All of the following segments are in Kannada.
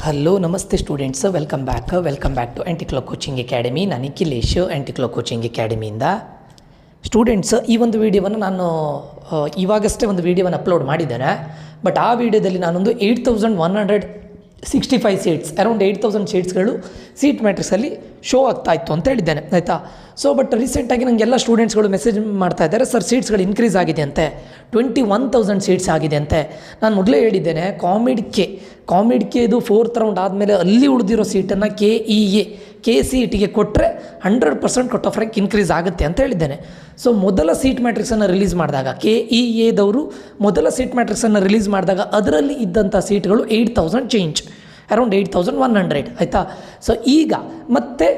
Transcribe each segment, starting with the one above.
ಹಲೋ ನಮಸ್ತೆ ಸ್ಟೂಡೆಂಟ್ಸ್, ವೆಲ್ಕಮ್ ಬ್ಯಾಕ್ ಟು ಆಂಟಿಕ್ಲೋ ಕೋಚಿಂಗ್ ಅಕಾಡೆಮಿ. ನಾನು ನಿಖಿಲೇಶ್, ಆಂಟಿಕ್ಲೋ ಕೋಚಿಂಗ್ ಅಕಾಡೆಮಿಯಿಂದ. ಸ್ಟೂಡೆಂಟ್ಸ್, ಈ ಒಂದು ವಿಡಿಯೋವನ್ನು ನಾನು ಇವಾಗಷ್ಟೇ ಒಂದು ವಿಡಿಯೋವನ್ನು ಅಪ್ಲೋಡ್ ಮಾಡಿದ್ದೇನೆ. ಬಟ್ ಆ ವಿಡಿಯೋದಲ್ಲಿ ನಾನೊಂದು 8165 ಸೀಟ್ಸ್, ಅರೌಂಡ್ 8000 ಸೀಟ್ಸ್ಗಳು ಸೀಟ್ ಮ್ಯಾಟ್ರಿಕ್ಸಲ್ಲಿ ಶೋ ಆಗ್ತಾಯಿತ್ತು ಅಂತ ಹೇಳಿದ್ದೇನೆ, ಆಯಿತಾ. ಸೊ ಬಟ್ ರೀಸೆಂಟಾಗಿ ನನಗೆಲ್ಲ ಸ್ಟೂಡೆಂಟ್ಸ್ಗಳು ಮೆಸೇಜ್ ಮಾಡ್ತಾ ಇದ್ದಾರೆ, ಸರ್ ಸೀಟ್ಸ್ಗಳು ಇನ್ಕ್ರೀಸ್ ಆಗಿದೆ ಅಂತೆ, 21,000 ಸೀಟ್ಸ್ ಆಗಿದೆ ಅಂತೆ. ನಾನು ಮೊದಲೇ ಹೇಳಿದ್ದೇನೆ, ಕಾಮಿಡ್ ಕೆದು 4th ರೌಂಡ್ ಆದಮೇಲೆ ಅಲ್ಲಿ ಉಳಿದಿರೋ ಸೀಟನ್ನು KCETಗೆ ಕೊಟ್ಟರೆ 100% ಕಟ್ ಆಫ್ ರ್ಯಾಂಕ್ ಇನ್ಕ್ರೀಸ್ ಆಗುತ್ತೆ ಅಂತ ಹೇಳಿದ್ದೇನೆ. ಸೊ ಮೊದಲ ಸೀಟ್ ಮ್ಯಾಟ್ರಿಕ್ಸನ್ನು ರಿಲೀಸ್ ಮಾಡಿದಾಗ KEAದವರು ಮೊದಲ ಸೀಟ್ ಮ್ಯಾಟ್ರಿಕ್ಸನ್ನು ರಿಲೀಸ್ ಮಾಡಿದಾಗ ಅದರಲ್ಲಿ ಇದ್ದಂಥ ಸೀಟ್ಗಳು 8,000 ಚೇಂಜ್, ಅರೌಂಡ್ 8,100, ಆಯಿತಾ. ಸೊ ಈಗ ಮತ್ತೆ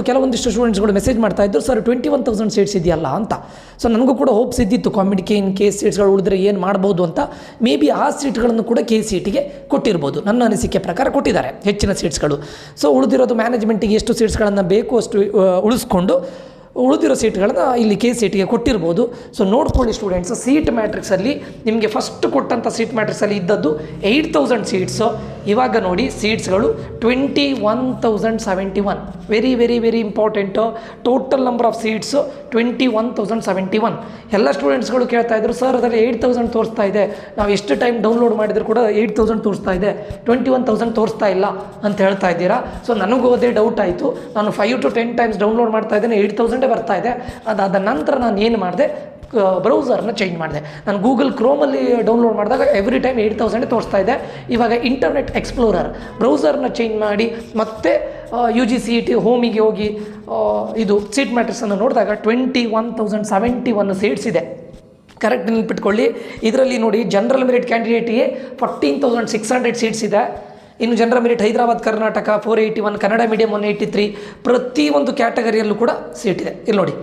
ಕೆಲವೊಂದಿಷ್ಟು ಸ್ಟೂಡೆಂಟ್ಸ್ಗಳು ಮೆಸೇಜ್ ಮಾಡ್ತಾಯಿದ್ರು, ಸರ್ 21,000 ಸೀಟ್ಸ್ ಇದೆಯಲ್ಲ ಅಂತ. ಸೊ ನನಗೂ ಕೂಡ ಹೋಪ್ಸ್ ಇದ್ದಿತ್ತು, ಕಾಮಿಡ್ಗೆ ಇನ್ ಕೇಸ್ ಸೀಟ್ಸ್ಗಳು ಉಳಿದ್ರೆ ಏನು ಮಾಡ್ಬೋದು ಅಂತ. ಮೇ ಬಿ ಆ ಸೀಟ್ಗಳನ್ನು ಕೂಡ KCETಗೆ ಕೊಟ್ಟಿರ್ಬೋದು, ನನ್ನ ಅನಿಸಿಕೆ ಪ್ರಕಾರ ಕೊಟ್ಟಿದ್ದಾರೆ ಹೆಚ್ಚಿನ ಸೀಟ್ಸ್ಗಳು. ಸೊ ಉಳಿದಿರೋದು ಮ್ಯಾನೇಜ್ಮೆಂಟಿಗೆ ಎಷ್ಟು ಸೀಟ್ಸ್ಗಳನ್ನು ಬೇಕು ಅಷ್ಟು ಉಳಿಸ್ಕೊಂಡು ಉಳಿದಿರೋ ಸೀಟ್ಗಳನ್ನು ಇಲ್ಲಿ KCETಗೆ ಕೊಟ್ಟಿರ್ಬೋದು. ಸೊ ನೋಡ್ಕೊಳ್ಳಿ ಸ್ಟೂಡೆಂಟ್ಸ್, ಸೀಟ್ ಮ್ಯಾಟ್ರಿಕ್ಸಲ್ಲಿ ನಿಮಗೆ ಫಸ್ಟ್ ಕೊಟ್ಟಂಥ ಸೀಟ್ ಮ್ಯಾಟ್ರಿಕ್ಸಲ್ಲಿ ಇದ್ದದ್ದು 8,000 ಸೀಟ್ಸು. ಇವಾಗ ನೋಡಿ ಸೀಟ್ಸ್ಗಳು 21,071. Very very very important. Total number of seats 21,071. ಎಲ್ಲ ಸ್ಟೂಡೆಂಟ್ಸ್ಗಳು ಕೇಳ್ತಾ ಇದ್ರು, ಸರ್ ಅದರಲ್ಲಿ 8,000 ತೋರಿಸ್ತಾ ಇದೆ, ನಾವು ಎಷ್ಟು ಟೈಮ್ ಡೌನ್ಲೋಡ್ ಮಾಡಿದ್ರು ಕೂಡ 8,000 ತೋರಿಸ್ತಾ ಇದೆ, 21,000 ತೋರಿಸ್ತಾ ಇಲ್ಲ ಅಂತ ಹೇಳ್ತಾ ಇದ್ದೀರಾ. ಸೊ ನನಗೂ ಅದೇ ಡೌಟ್ ಆಯಿತು. ನಾನು 5 to 10 ಟೈಮ್ಸ್ ಡೌನ್ಲೋಡ್ ಮಾಡ್ತಾ ಇದ್ದೇನೆ, 8,000 ಬರ್ತಾ ಇದೆ. ಅದಾದ ನಂತರ ನಾನು ಏನು ಮಾಡಿದೆ, ಬ್ರೌಸರ್ನ ಚೇಂಜ್ ಮಾಡಿದೆ. ನಾನು ಗೂಗಲ್ ಕ್ರೋಮಲ್ಲಿ ಡೌನ್ಲೋಡ್ ಮಾಡಿದಾಗ ಎವ್ರಿ ಟೈಮ್ 8,000 ತೋರಿಸ್ತಾ ಇದೆ. ಇವಾಗ ಇಂಟರ್ನೆಟ್ ಎಕ್ಸ್ಪ್ಲೋರರ್ ಬ್ರೌಸರ್ನ ಚೇಂಜ್ ಮಾಡಿ ಮತ್ತೆ UGCET ಹೋಮಿಗೆ ಹೋಗಿ ಇದು ಸೀಟ್ ಮ್ಯಾಟ್ರಿಕ್ಸನ್ನು ನೋಡಿದಾಗ 21,071 ಸೀಟ್ಸ್ ಇದೆ. ಕರೆಕ್ಟ್ ನೆನಪಿಟ್ಕೊಳ್ಳಿ. ಇದರಲ್ಲಿ ನೋಡಿ, ಜನರಲ್ ಮೆರಿಟ್ ಕ್ಯಾಂಡಿಡೇಟಿಗೆ 14,600 ಸೀಟ್ಸ್ ಇದೆ. ಇನ್ನು general merit Hyderabad Karnataka 481, Kannada medium 183. ಪ್ರತಿಯೊಂದು ಕ್ಯಾಟಗರಿಯಲ್ಲೂ ಕೂಡ ಸೀಟ್ ಇದೆ. ಇಲ್ಲಿ ನೋಡಿ,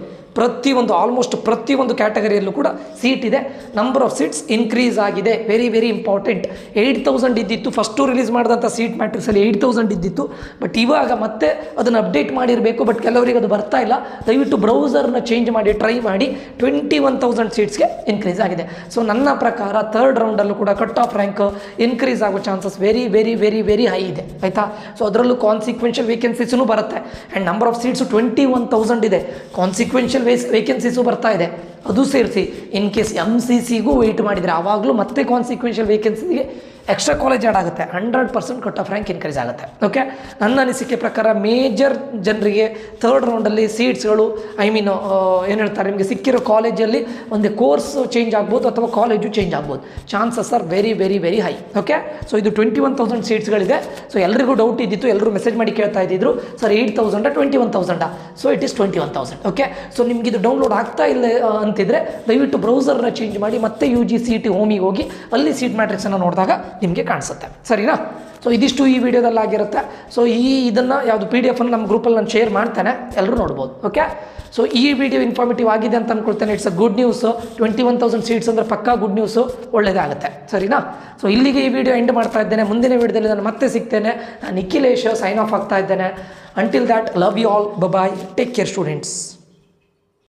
ಆಲ್ಮೋಸ್ಟ್ ಪ್ರತಿಯೊಂದು ಕ್ಯಾಟಗರಿಯಲ್ಲೂ ಕೂಡ ಸೀಟ್ ಇದೆ. ನಂಬರ್ ಆಫ್ ಸೀಟ್ಸ್ ಇನ್ಕ್ರೀಸ್ ಆಗಿದೆ. Very very important. 8,000 ಇದ್ದಿತ್ತು ಫಸ್ಟು ರಿಲೀಸ್ ಮಾಡಿದಂಥ ಸೀಟ್ ಮ್ಯಾಟ್ರಿಕ್ಸಲ್ಲಿ 8,000 ಇದ್ದಿತ್ತು. ಬಟ್ ಇವಾಗ ಮತ್ತೆ ಅದನ್ನು ಅಪ್ಡೇಟ್ ಮಾಡಿರಬೇಕು, ಬಟ್ ಕೆಲವರಿಗೆ ಅದು ಬರ್ತಾ ಇಲ್ಲ. ದಯವಿಟ್ಟು ಬ್ರೌಸರ್ನ ಚೇಂಜ್ ಮಾಡಿ ಟ್ರೈ ಮಾಡಿ. 21,000 ಸೀಟ್ಸ್ಗೆ ಇನ್ಕ್ರೀಸ್ ಆಗಿದೆ. ಸೊ ನನ್ನ ಪ್ರಕಾರ 3rd ರೌಂಡಲ್ಲೂ ಕೂಡ ಕಟ್ ಆಫ್ ರ್ಯಾಂಕ್ ಇನ್ಕ್ರೀಸ್ ಆಗೋ chances very very very very high ಇದೆ, ಆಯಿತಾ. ಸೊ ಅದರಲ್ಲೂ ಕಾನ್ಸಿಕ್ವೆನ್ಷಿಯಲ್ ವೇಕೆನ್ಸೀಸೂ ಬರುತ್ತೆ. ಆ್ಯಂಡ್ ನಂಬರ್ ಆಫ್ ಸೀಟ್ಸು 21,000 ಇದೆ. ಕಾನ್ಸಿಕ್ವೆನ್ಷಿಯಲ್ ವೇಕೆನ್ಸೀಸು ಬರ್ತಾ ಇದೆ. ಅದು ಸೇರಿಸಿ ಇನ್ ಕೇಸ್ MCCಗೂ ವೆಯ್ಟ್ ಮಾಡಿದರೆ ಆವಾಗಲೂ ಮತ್ತೆ ಕಾನ್ಸಿಕ್ವೆನ್ಷಿಯಲ್ ವೇಕೆನ್ಸಿಗೆ ಎಕ್ಸ್ಟ್ರಾ ಕಾಲೇಜ್ ಆ್ಯಡ್ ಆಗುತ್ತೆ. 100% ಕಟ್ ಆಫ್ ರ್ಯಾಂಕ್ ಇನ್ಕ್ರೀಸ್ ಆಗುತ್ತೆ. ಓಕೆ, ನನ್ನ ಅನಿಸಿಕೆ ಪ್ರಕಾರ ಮೇಜರ್ ಜನರಿಗೆ 3rd ರೌಂಡಲ್ಲಿ ಸೀಟ್ಸ್ಗಳು ಏನು ಹೇಳ್ತಾರೆ, ನಿಮಗೆ ಸಿಕ್ಕಿರೋ ಕಾಲೇಜಲ್ಲಿ ಒಂದು ಕೋರ್ಸ್ ಚೇಂಜ್ ಆಗ್ಬೋದು ಅಥವಾ ಕಾಲೇಜು ಚೇಂಜ್ ಆಗ್ಬೋದು. Chances are very very very high. Okay, so ಇದು 21,000 ಸೀಟ್ಸ್ಗಳಿದೆ. ಸೊ ಎಲ್ಲರಿಗೂ ಡೌಟ್ ಇದ್ದಿತ್ತು, ಎಲ್ಲರೂ ಮೆಸೇಜ್ ಮಾಡಿ ಕೇಳ್ತಾ ಇದ್ದಿದ್ರು, sir 8,000 21,000. So it is 21,000. Okay, so ನಿಮ್ಗೆ ಇದು ಡೌನ್ಲೋಡ್ ಆಗ್ತಾ ಇಲ್ಲ ಅಂತಿದ್ರೆ ದಯವಿಟ್ಟು ಬ್ರೌಸರ್ನ ಚೇಂಜ್ ಮಾಡಿ ಮತ್ತೆ UGCET ಹೋಮಿಗೆ ಹೋಗಿ ಅಲ್ಲಿ ಸೀಟ್ ಮ್ಯಾಟ್ರಿಕ್ಸನ್ನು ನೋಡಿದಾಗ ನಿಮಗೆ ಕಾಣಿಸುತ್ತೆ, ಸರಿನಾ. ಸೊ ಇದಿಷ್ಟು ಈ ವಿಡಿಯೋದಲ್ಲಿ ಆಗಿರುತ್ತೆ. ಸೊ ಇದನ್ನು ಯಾವುದು PDF ಅನ್ನು ನಮ್ಮ ಗ್ರೂಪಲ್ಲಿ ನಾನು ಶೇರ್ ಮಾಡ್ತೇನೆ, ಎಲ್ಲರೂ ನೋಡ್ಬೋದು. ಓಕೆ, ಸೊ ಈ ವಿಡಿಯೋ ಇನ್ಫಾರ್ಮೇಟಿವ್ ಆಗಿದೆ ಅಂತ ಅಂದ್ಕೊಳ್ತೇನೆ. It's a good news. 21,000 seats ಅಂದರೆ ಪಕ್ಕಾ ಗುಡ್ ನ್ಯೂಸು, ಒಳ್ಳೆಯದಾಗುತ್ತೆ, ಸರಿನಾ. ಸೊ ಇಲ್ಲಿಗೆ ಈ ವಿಡಿಯೋ ಎಂಡ್ ಮಾಡ್ತಾ ಇದ್ದೇನೆ. ಮುಂದಿನ ವಿಡಿಯೋದಲ್ಲಿ ನಾನು ಮತ್ತೆ ಸಿಗ್ತೇನೆ. ನಾನು ನಿಖಿಲೇಶ್ ಸೈನ್ ಆಫ್ ಆಗ್ತಾ ಇದ್ದೇನೆ. Until that, love you all, bye, take care students.